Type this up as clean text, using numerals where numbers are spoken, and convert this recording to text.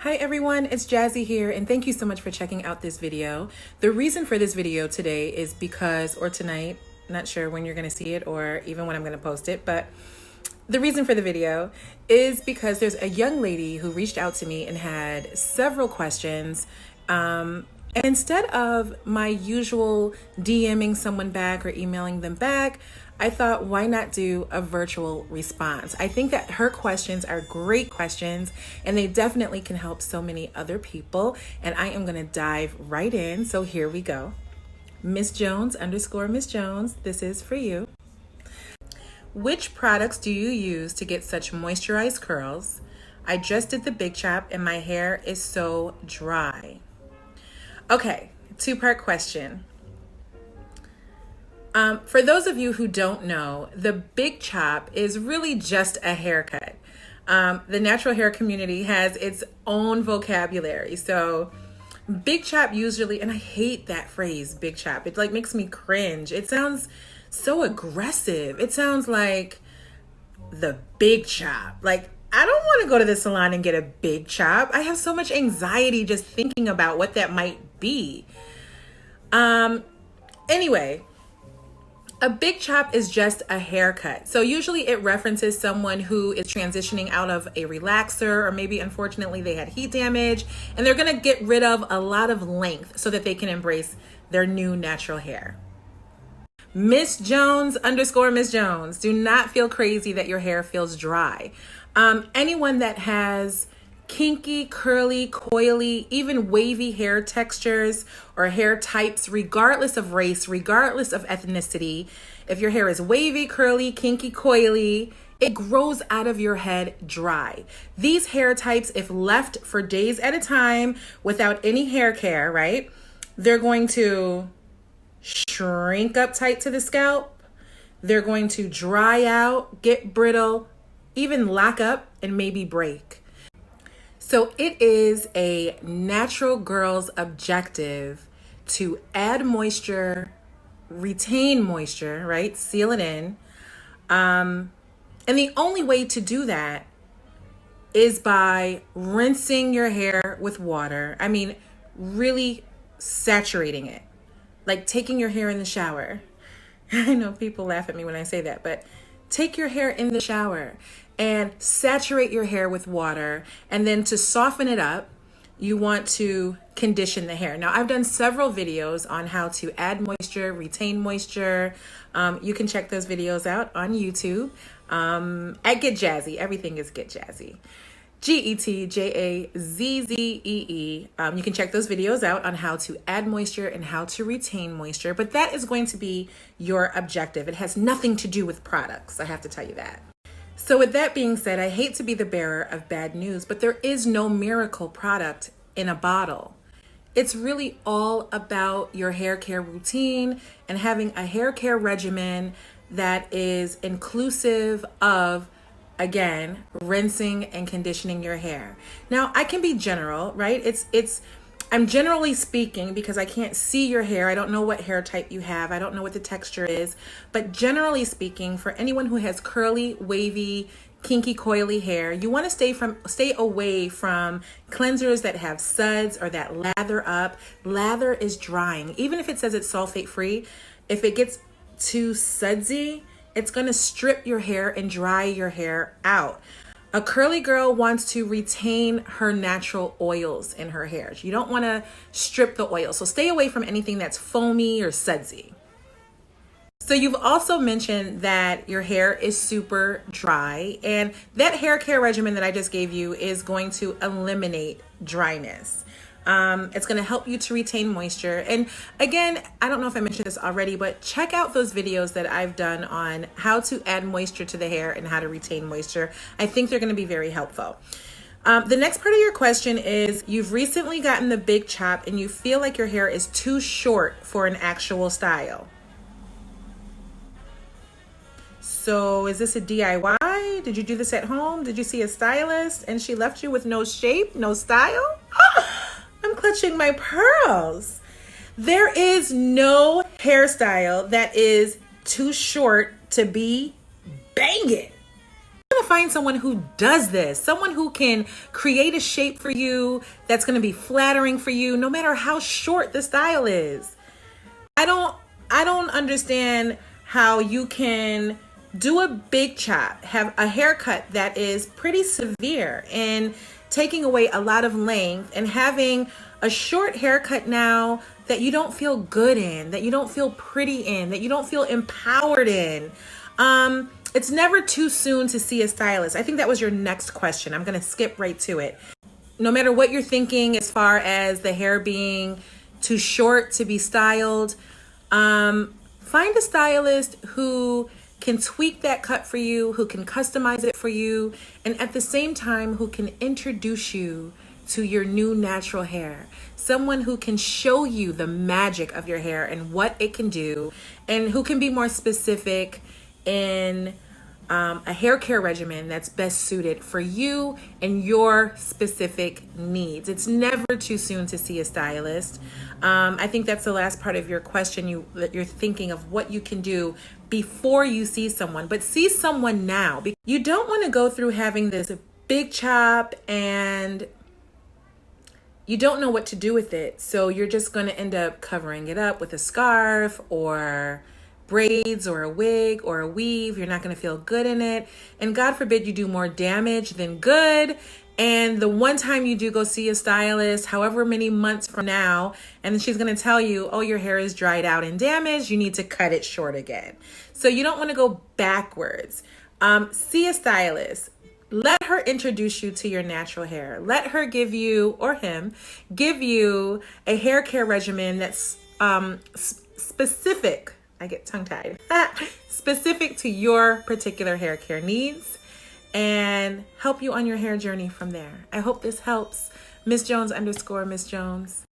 Hi everyone, it's Jazzy here, and thank you so much for checking out this video. The reason for this video today is because, or tonight, not sure when you're gonna see it or even when I'm gonna post it, but the reason for the video is because there's a young lady who reached out to me and had several questions. And instead of my usual DMing someone back or emailing them back, I thought, why not do a virtual response? I think that her questions are great questions and they definitely can help so many other people. And I am going to dive right in. So here we go. Miss Jones _ Miss Jones, this is for you. Which products do you use to get such moisturized curls? I just did the big chop and my hair is so dry. Okay, two-part question. For those of you who don't know, the big chop is really just a haircut. The natural hair community has its own vocabulary. So big chop usually, and I hate that phrase, big chop. It like makes me cringe. It sounds so aggressive. It sounds like the big chop. Like, I don't want to go to the salon and get a big chop. I have so much anxiety just thinking about what that might be. Anyway, a big chop is just a haircut. So usually it references someone who is transitioning out of a relaxer, or maybe unfortunately they had heat damage and they're going to get rid of a lot of length so that they can embrace their new natural hair. Miss Jones _ Miss Jones, do not feel crazy that your hair feels dry. Anyone that has kinky, curly, coily, even wavy hair textures or hair types, regardless of race, regardless of ethnicity, if your hair is wavy, curly, kinky, coily, it grows out of your head dry. These hair types, if left for days at a time without any hair care, right, they're going to shrink up tight to the scalp. They're going to dry out, get brittle, even lock up, and maybe break. So it is a natural girl's objective to add moisture, retain moisture, right? Seal it in. And the only way to do that is by rinsing your hair with water. I mean, really saturating it, like taking your hair in the shower. I know people laugh at me when I say that, but take your hair in the shower and saturate your hair with water. And then to soften it up, you want to condition the hair. Now, I've done several videos on how to add moisture, retain moisture. You can check those videos out on YouTube at Getjazzee. Everything is Getjazzee. Getjazzee. You can check those videos out on how to add moisture and how to retain moisture, but that is going to be your objective. It has nothing to do with products. I have to tell you that. So with that being said, I hate to be the bearer of bad news, but there is no miracle product in a bottle. It's really all about your hair care routine and having a hair care regimen that is inclusive of, again, rinsing and conditioning your hair. Now, I can be general, right? I'm generally speaking because I can't see your hair. I don't know what hair type you have. I don't know what the texture is. But generally speaking, for anyone who has curly, wavy, kinky, coily hair, you want to stay away from cleansers that have suds or that lather up. Lather is drying. Even if it says it's sulfate free, if it gets too sudsy, it's going to strip your hair and dry your hair out. A curly girl wants to retain her natural oils in her hair. You don't want to strip the oil. So stay away from anything that's foamy or sudsy. So you've also mentioned that your hair is super dry, and that hair care regimen that I just gave you is going to eliminate dryness. It's going to help you to retain moisture. And again, I don't know if I mentioned this already, but check out those videos that I've done on how to add moisture to the hair and how to retain moisture. I think they're going to be very helpful. The next part of your question is, you've recently gotten the big chop and you feel like your hair is too short for an actual style. So is this a DIY? Did you do this at home? Did you see a stylist and she left you with no shape, no style? I'm clutching my pearls. There is no hairstyle that is too short to be banging. going to find someone who does this, someone who can create a shape for you that's going to be flattering for you, no matter how short the style is. I don't understand how you can do a big chop, have a haircut that is pretty severe and taking away a lot of length, and having a short haircut now that you don't feel good in, that you don't feel pretty in, that you don't feel empowered in. It's never too soon to see a stylist. I think that was your next question. I'm going to skip right to it. No matter what you're thinking as far as the hair being too short to be styled, find a stylist who can tweak that cut for you, who can customize it for you, and at the same time who can introduce you to your new natural hair. Someone who can show you the magic of your hair and what it can do, and who can be more specific in a hair care regimen that's best suited for you and your specific needs. It's never too soon to see a stylist. I think that's the last part of your question. You're thinking of what you can do before you see someone, but see someone now. You don't want to go through having this big chop and you don't know what to do with it. So you're just going to end up covering it up with a scarf or braids or a wig or a weave. You're not going to feel good in it. And God forbid you do more damage than good. And the one time you do go see a stylist, however many months from now, and then she's going to tell you, oh, your hair is dried out and damaged, you need to cut it short again. So you don't want to go backwards. See a stylist. Let her introduce you to your natural hair. Let her give you, or him, give you a hair care regimen that's specific. I get tongue-tied. Specific to your particular hair care needs, and help you on your hair journey from there. I hope this helps. Miss Jones _ Miss Jones.